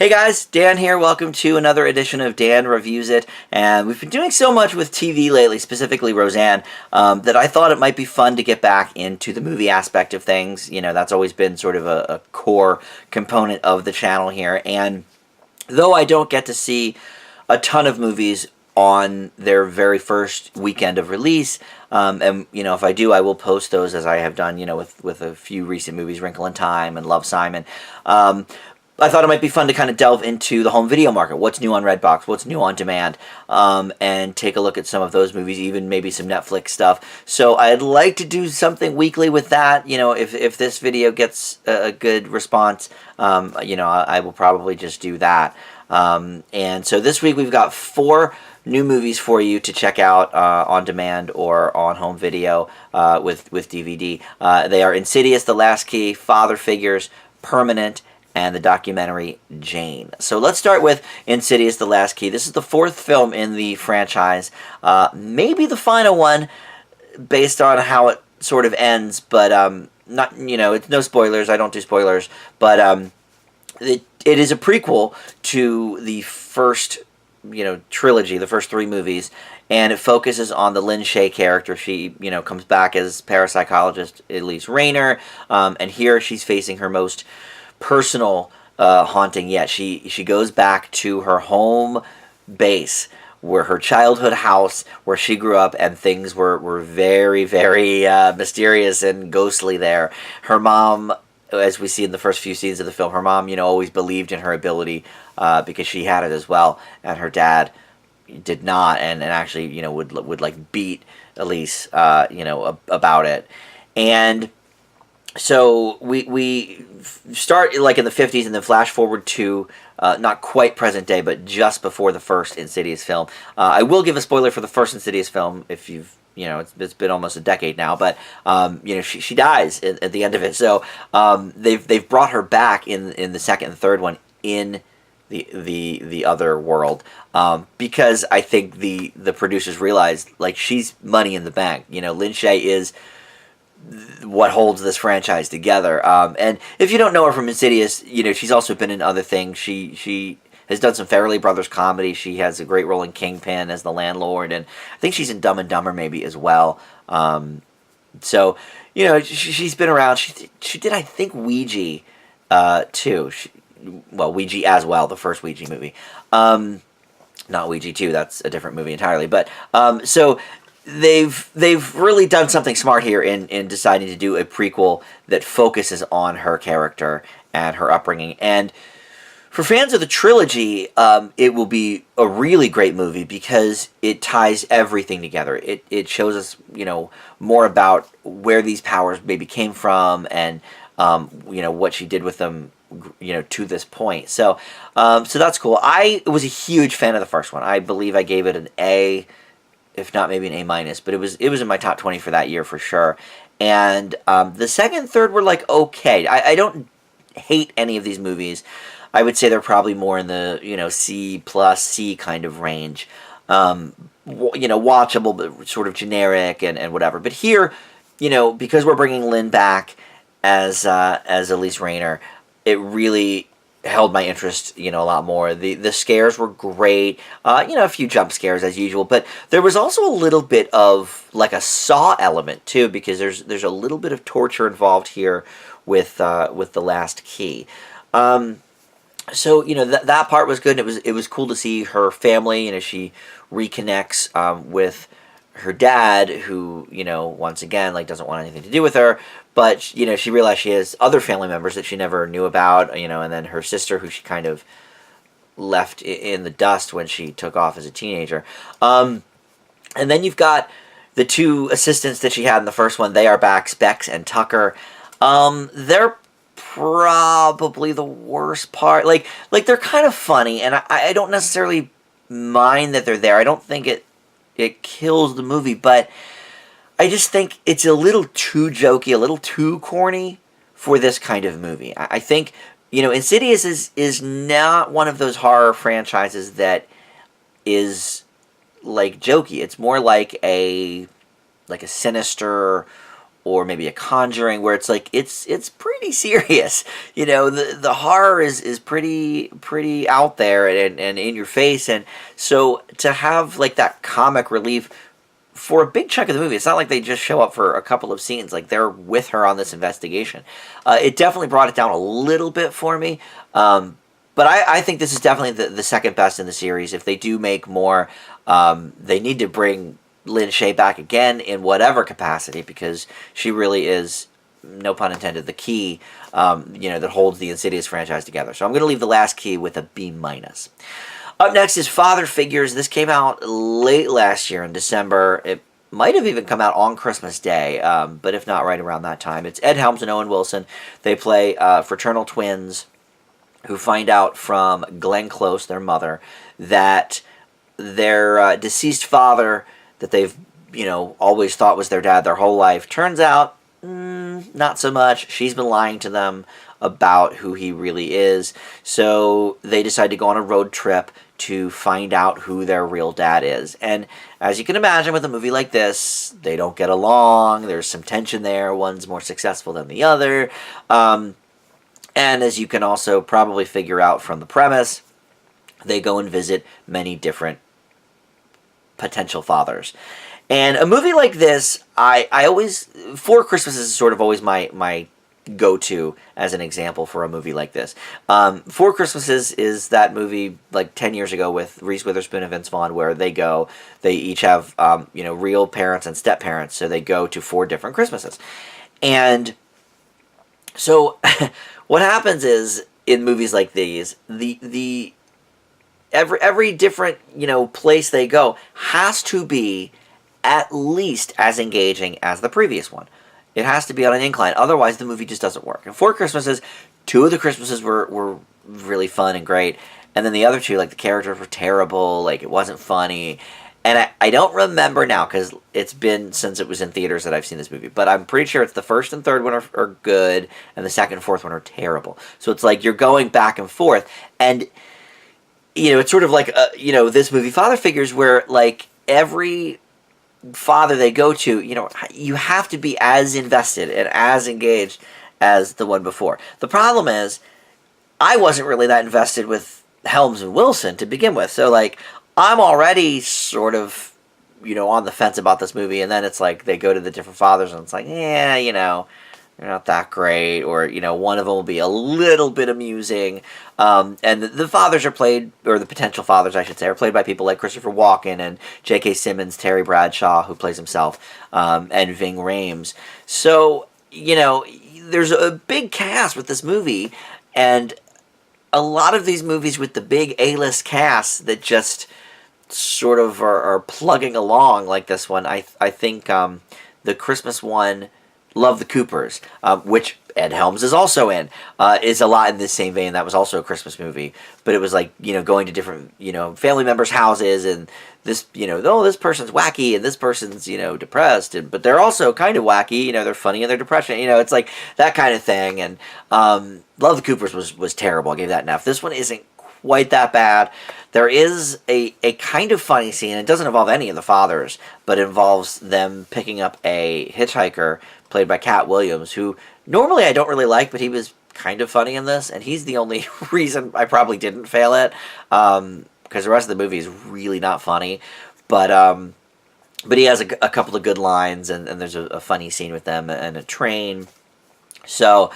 Hey guys, Dan here. Welcome to another edition of Dan Reviews It. And we've been doing so much with TV lately, specifically Roseanne, that I thought it might be fun to get back into the movie aspect of things. You know, that's always been sort of a core component of the channel here. And though I don't get to see a ton of movies on their very first weekend of release, and you know, if I do, I will post those as I have done, you know, with a few recent movies, Wrinkle in Time and Love, Simon. I thought it might be fun to kind of delve into the home video market. What's new on Redbox? What's new on demand? And take a look at some of those movies, even maybe some Netflix stuff. So I'd like to do something weekly with that. You know, if this video gets a good response, you know, I will probably just do that. And so this week we've got 4 new movies for you to check out on demand or on home video with DVD. They are Insidious, The Last Key, Father Figures, Permanent, and the documentary Jane. So let's start with Insidious, The Last Key. This is the 4th film in the franchise, maybe the final one based on how it sort of ends, but not, you know, it's no spoilers. I don't do spoilers, but it is a prequel to the first, you know, trilogy, the first 3 movies, and it focuses on the Lynn Shay character. She, you know, comes back as parapsychologist Elise Rayner, and here she's facing her most personal haunting yet. She goes back to her home base, where her childhood house, where she grew up, and things were very, very mysterious and ghostly there. Her mom, as we see in the first few scenes of the film, her mom, you know, always believed in her ability because she had it as well, and her dad did not, and actually, you know, would like beat Elise, you know, about it. And so we start like in the 50s and then flash forward to not quite present day, but just before the first Insidious film. I will give a spoiler for the first Insidious film if you've, you know, it's been almost a decade now, but you know, she dies at the end of it. So they've brought her back in the second and third one in the other world, because I think the producers realized, like, she's money in the bank. You know, Lynn Shay is what holds this franchise together. And if you don't know her from Insidious, you know, she's also been in other things. She has done some Farrelly Brothers comedy. She has a great role in Kingpin as the landlord, and I think she's in Dumb and Dumber maybe as well. So, you know, she's been around. She did, I think, Ouija too. Well, Ouija as well, the first Ouija movie. Not Ouija 2, that's a different movie entirely. But so they've really done something smart here in deciding to do a prequel that focuses on her character and her upbringing. And for fans of the trilogy, it will be a really great movie because it ties everything together. It shows us, you know, more about where these powers maybe came from, and you know, what she did with them, you know, to this point. So so that's cool. I was a huge fan of the first one. I believe I gave it an A, if not maybe an A-, but it was in my top 20 for that year for sure. And the second and third were like okay. I don't hate any of these movies. I would say they're probably more in the, you know, C+, C kind of range. You know, watchable, but sort of generic and whatever. But here, you know, because we're bringing Lynn back as Elise Rayner, it really held my interest, you know, a lot more. The scares were great. You know, a few jump scares as usual, but there was also a little bit of like a Saw element too, because there's a little bit of torture involved here with The Last Key. So, you know, that part was good. It was cool to see her family. You know, she reconnects with her dad, who, you know, once again, like, doesn't want anything to do with her. But, you know, she realized she has other family members that she never knew about, you know, and then her sister, who she kind of left in the dust when she took off as a teenager. And then you've got the 2 assistants that she had in the first one. They are back, Specs and Tucker. They're probably the worst part. Like they're kind of funny, and I don't necessarily mind that they're there. I don't think it kills the movie, but I just think it's a little too jokey, a little too corny for this kind of movie. I think, you know, Insidious is not one of those horror franchises that is like jokey. It's more like a sinister or maybe a Conjuring, where it's like it's pretty serious. The horror is pretty out there and in your face, and so to have like that comic relief for a big chunk of the movie, it's not like they just show up for a couple of scenes. Like, they're with her on this investigation. It definitely brought it down a little bit for me. But I think this is definitely the second best in the series. If they do make more, they need to bring Lin Shaye back again in whatever capacity, because she really is, no pun intended, the key that holds the Insidious franchise together. So I'm going to leave the last key with a B-. Up next is Father Figures. This came out late last year in December. It might have even come out on Christmas Day, but if not, right around that time. It's Ed Helms and Owen Wilson. They play fraternal twins who find out from Glenn Close, their mother, that their deceased father, that they've always thought was their dad their whole life, turns out not so much. She's been lying to them about who he really is. So they decide to go on a road trip to find out who their real dad is. And as you can imagine with a movie like this, they don't get along. There's some tension there. One's more successful than the other. And as you can also probably figure out from the premise, they go and visit many different potential fathers. And a movie like this, I always, Four Christmases is sort of always my go-to as an example for a movie like this. Four Christmases is that movie like 10 years ago with Reese Witherspoon and Vince Vaughn, where they each have real parents and step-parents, so they go to 4 different Christmases. And so what happens is, in movies like these, every different place they go has to be at least as engaging as the previous one. It has to be on an incline, otherwise the movie just doesn't work. And Four Christmases, 2 of the Christmases were really fun and great, and then the other 2, like, the characters were terrible, like, it wasn't funny. And I don't remember now, because it's been since it was in theaters that I've seen this movie, but I'm pretty sure it's the first and third one are good, and the second and fourth one are terrible. So it's like you're going back and forth, and it's sort of like this movie Father Figures, where like every father they go to, you have to be as invested and as engaged as the one before. The problem is, I wasn't really that invested with Helms and Wilson to begin with, so like I'm already sort of on the fence about this movie, and then it's like they go to the different fathers and it's like, they're not that great, or one of them will be a little bit amusing, and the fathers are played, or the potential fathers I should say, are played by people like Christopher Walken and J.K. Simmons, Terry Bradshaw, who plays himself, and Ving Rhames. So there's a big cast with this movie, and a lot of these movies with the big A-list casts that just sort of are plugging along, like this one. I think the Christmas one, Love the Coopers, which Ed Helms is also in, is a lot in the same vein. That was also a Christmas movie, but it was like, going to different, family members' houses, and this, this person's wacky, and this person's, depressed, but they're also kind of wacky, they're funny in their depression, it's like that kind of thing. And Love the Coopers was terrible. I gave that an F. This one isn't quite that bad. There is a kind of funny scene. It doesn't involve any of the fathers, but involves them picking up a hitchhiker played by Cat Williams, who normally I don't really like, but he was kind of funny in this, and he's the only reason I probably didn't fail it, because the rest of the movie is really not funny, but he has a couple of good lines, and there's a funny scene with them and a train, so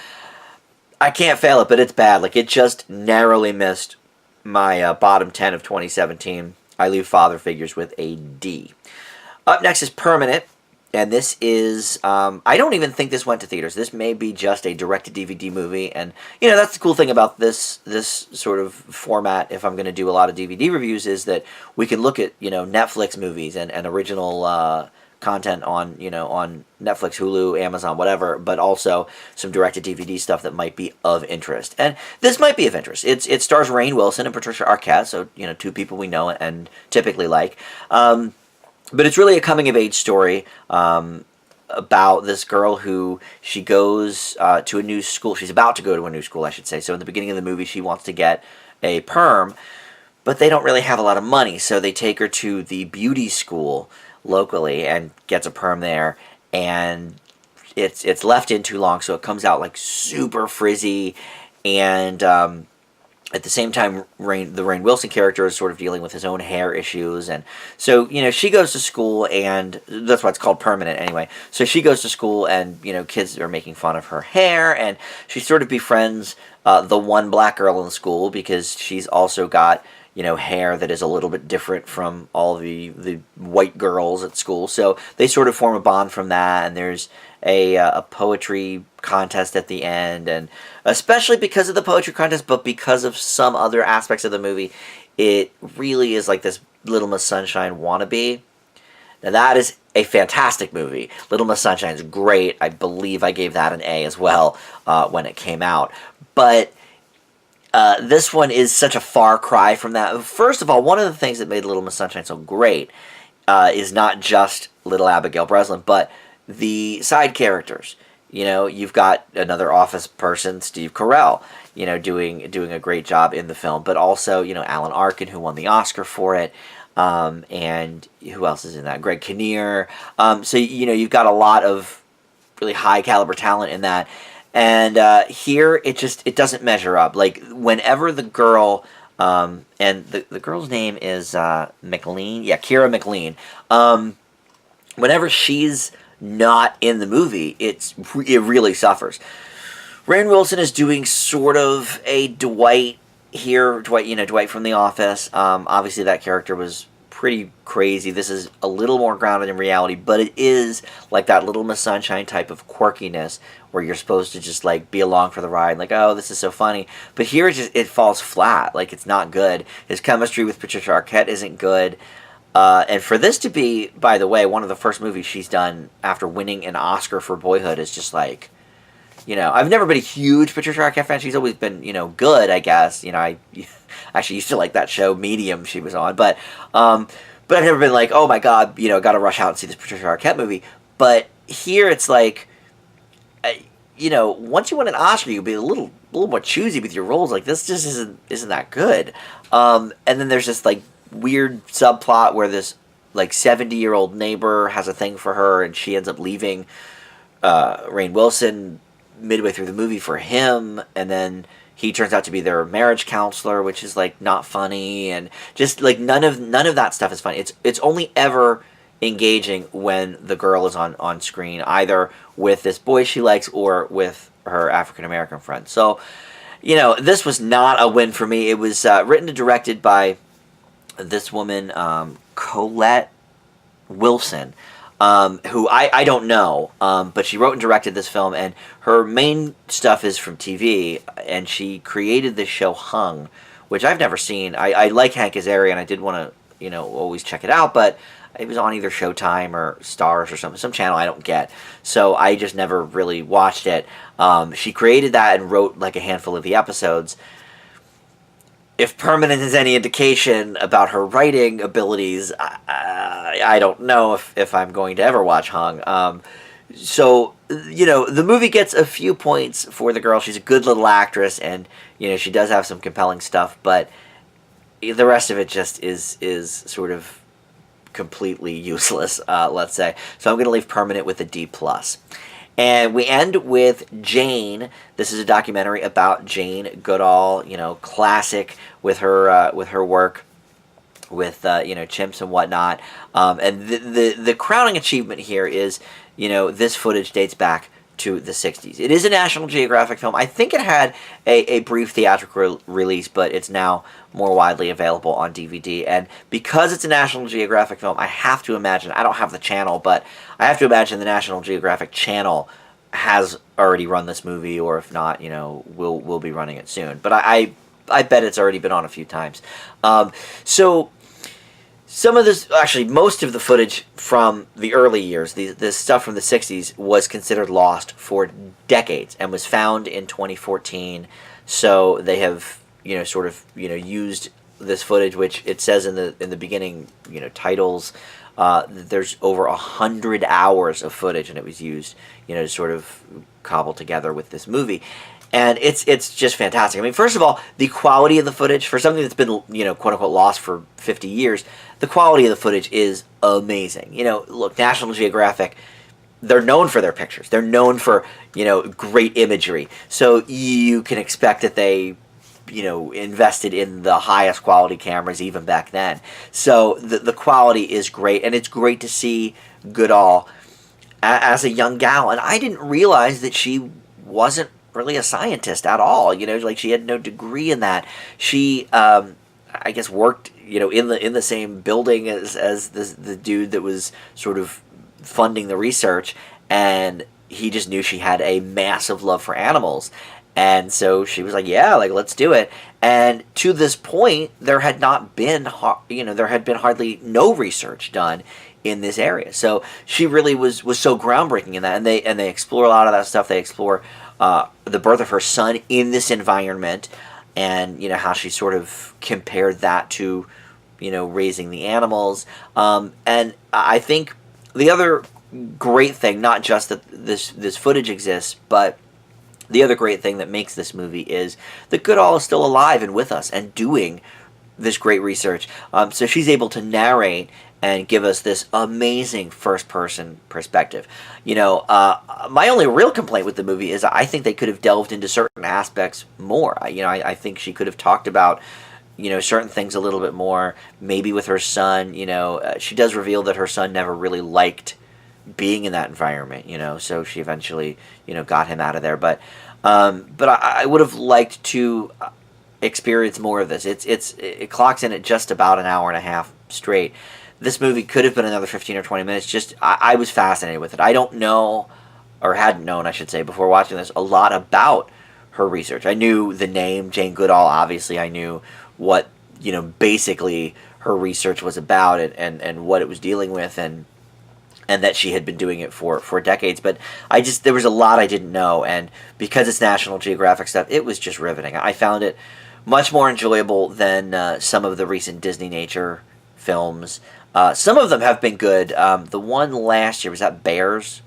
I can't fail it, but it's bad. Like, it just narrowly missed my bottom 10 of 2017. I leave Father Figures with a D. Up next is Permanent. And this is, I don't even think this went to theaters. This may be just a direct-to-DVD movie. And, that's the cool thing about this sort of format, if I'm going to do a lot of DVD reviews, is that we can look at, Netflix movies and original content on, on Netflix, Hulu, Amazon, whatever, but also some direct-to-DVD stuff that might be of interest. And this might be of interest. It stars Rainn Wilson and Patricia Arquette, so, 2 people we know and typically like. But it's really a coming-of-age story about this girl who she goes to a new school. She's about to go to a new school, I should say. So in the beginning of the movie, she wants to get a perm, but they don't really have a lot of money. So they take her to the beauty school locally and gets a perm there. And it's left in too long, so it comes out like super frizzy, and at the same time, the Rainn Wilson character is sort of dealing with his own hair issues, and so she goes to school, and that's why it's called Permanent anyway. So she goes to school, and kids are making fun of her hair, and she sort of befriends the one black girl in school because she's also got hair that is a little bit different from all the white girls at school. So they sort of form a bond from that, and there's a poetry contest at the end, and especially because of the poetry contest, but because of some other aspects of the movie, it really is like this Little Miss Sunshine wannabe. Now that is a fantastic movie. Little Miss Sunshine is great. I believe I gave that an A as well when it came out. But this one is such a far cry from that. First of all, one of the things that made Little Miss Sunshine so great is not just little Abigail Breslin, but the side characters. You've got another Office person, Steve Carell, doing a great job in the film, but also, Alan Arkin, who won the Oscar for it, and who else is in that? Greg Kinnear. So, you've got a lot of really high caliber talent in that. And here, it doesn't measure up. Like, whenever the girl, and the girl's name is McLean. Yeah, Keira McLean. Whenever she's not in the movie, it really suffers. Rainn Wilson is doing sort of a Dwight here. Dwight from The Office. Obviously, that character was pretty crazy. This is a little more grounded in reality, but it is like that Little Miss Sunshine type of quirkiness where you're supposed to just like be along for the ride, like, oh, this is so funny. But here it falls flat. Like, it's not good. His chemistry with Patricia Arquette isn't good. And for this to be, by the way, one of the first movies she's done after winning an Oscar for Boyhood is just like, I've never been a huge Patricia Arquette fan. She's always been, good, I guess. I actually used to like that show Medium she was on, but I've never been like, oh my god, got to rush out and see this Patricia Arquette movie. But here it's like, once you win an Oscar, you'll be a little more choosy with your roles. Like, this just isn't that good. And then there's this like weird subplot where this like 70-year-old neighbor has a thing for her, and she ends up leaving Rainn Wilson midway through the movie for him, and then he turns out to be their marriage counselor, which is like not funny, and just like none of that stuff is funny. It's only ever engaging when the girl is on screen, either with this boy she likes or with her African American friend. So, this was not a win for me. It was written and directed by this woman, Colette Wilson, who I don't know, but she wrote and directed this film, and her main stuff is from TV, and she created this show Hung, which I've never seen. I like Hank Azaria, and I did want to, always check it out, but it was on either Showtime or Stars or some channel I don't get, so I just never really watched it. She created that and wrote like a handful of the episodes. If Permanent is any indication about her writing abilities, I don't know if I'm going to ever watch Hung. So, the movie gets a few points for the girl. She's a good little actress, and, she does have some compelling stuff, but the rest of it just is sort of completely useless, let's say. So I'm going to leave Permanent with a D+. And we end with Jane. This is a documentary about Jane Goodall, classic with her work with chimps and whatnot. And the crowning achievement here is, this footage dates back to the 60s. It is a National Geographic film. I think it had a brief theatrical release, but it's now more widely available on DVD. And because it's a National Geographic film, I have to imagine, I don't have the channel, but I have to imagine the National Geographic channel has already run this movie, or if not, we'll be running it soon. But I bet it's already been on a few times. So some of this, actually most of the footage from the early years, the stuff from the 60s, was considered lost for decades and was found in 2014. So they have, used this footage, which it says in the beginning, titles, there's over 100 hours of footage, and it was used, to sort of cobble together with this movie. And it's just fantastic. I mean, first of all, the quality of the footage, for something that's been, quote-unquote lost for 50 years, the quality of the footage is amazing. Look, National Geographic, they're known for their pictures. They're known for, great imagery. So you can expect that they, invested in the highest quality cameras even back then. So the quality is great, and it's great to see Goodall as a young gal. And I didn't realize that she wasn't really a scientist at all. Like she had no degree in that. She, I guess, worked, in the same building as the dude that was sort of funding the research, and he just knew she had a massive love for animals. And so she was like, yeah, like, let's do it. And to this point, there had not been, there had been hardly no research done in this area. So she really was so groundbreaking in that. And they explore a lot of that stuff. They explore the birth of her son in this environment, and, how she sort of compared that to, raising the animals. And I think the other great thing, not just that this footage exists, but the other great thing that makes this movie is that Goodall is still alive and with us and doing this great research. So she's able to narrate and give us this amazing first-person perspective. My only real complaint with the movie is I think they could have delved into certain aspects more. I think she could have talked about, certain things a little bit more, maybe with her son. She does reveal that her son never really liked being in that environment, so she eventually, got him out of there. But I would have liked to experience more of this. It clocks in at just about an hour and a half straight. This movie could have been another 15 or 20 minutes. I was fascinated with it. I don't know, or hadn't known, I should say, before watching this, a lot about her research. I knew the name Jane Goodall, obviously. I knew what, basically her research was about, and what it was dealing with, and that she had been doing it for decades. But there was a lot I didn't know, and because it's National Geographic stuff, it was just riveting. I found it much more enjoyable than some of the recent Disney nature films. Some of them have been good. The one last year, was that Bears?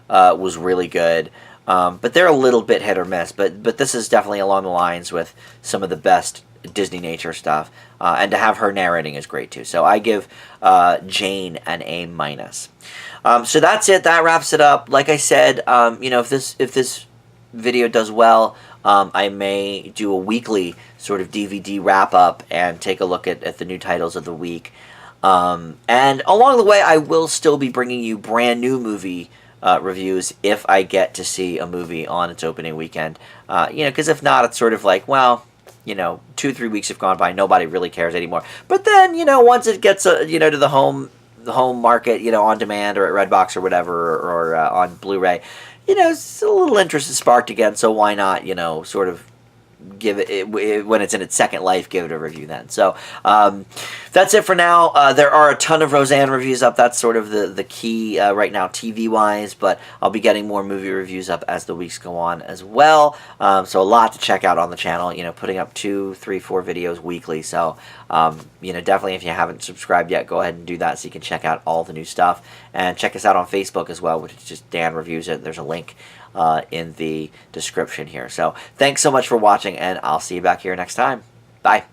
Was really good. But they're a little bit hit or miss. But this is definitely along the lines with some of the best Disney nature stuff. And to have her narrating is great too. So I give Jane an A-. So that's it. That wraps it up. Like I said, if this video does well, I may do a weekly sort of DVD wrap up and take a look at the new titles of the week. And along the way, I will still be bringing you brand new movie reviews if I get to see a movie on its opening weekend. Because if not, it's sort of like, well, 2-3 weeks have gone by, nobody really cares anymore. But then, once it gets, to the home market, on demand or at Redbox or whatever, or on Blu-ray, it's a little interest is sparked again. So why not, sort of give it when it's in its second life, give it a review then. So that's it for now. There are a ton of Roseanne reviews up. That's sort of the key right now, TV wise, but I'll be getting more movie reviews up as the weeks go on as well. So a lot to check out on the channel, putting up 2, 3, 4 videos weekly. So definitely, if you haven't subscribed yet, go ahead and do that so you can check out all the new stuff, and check us out on Facebook as well, which is just Dan Reviews It. There's a link in the description here. So thanks so much for watching, and I'll see you back here next time. Bye.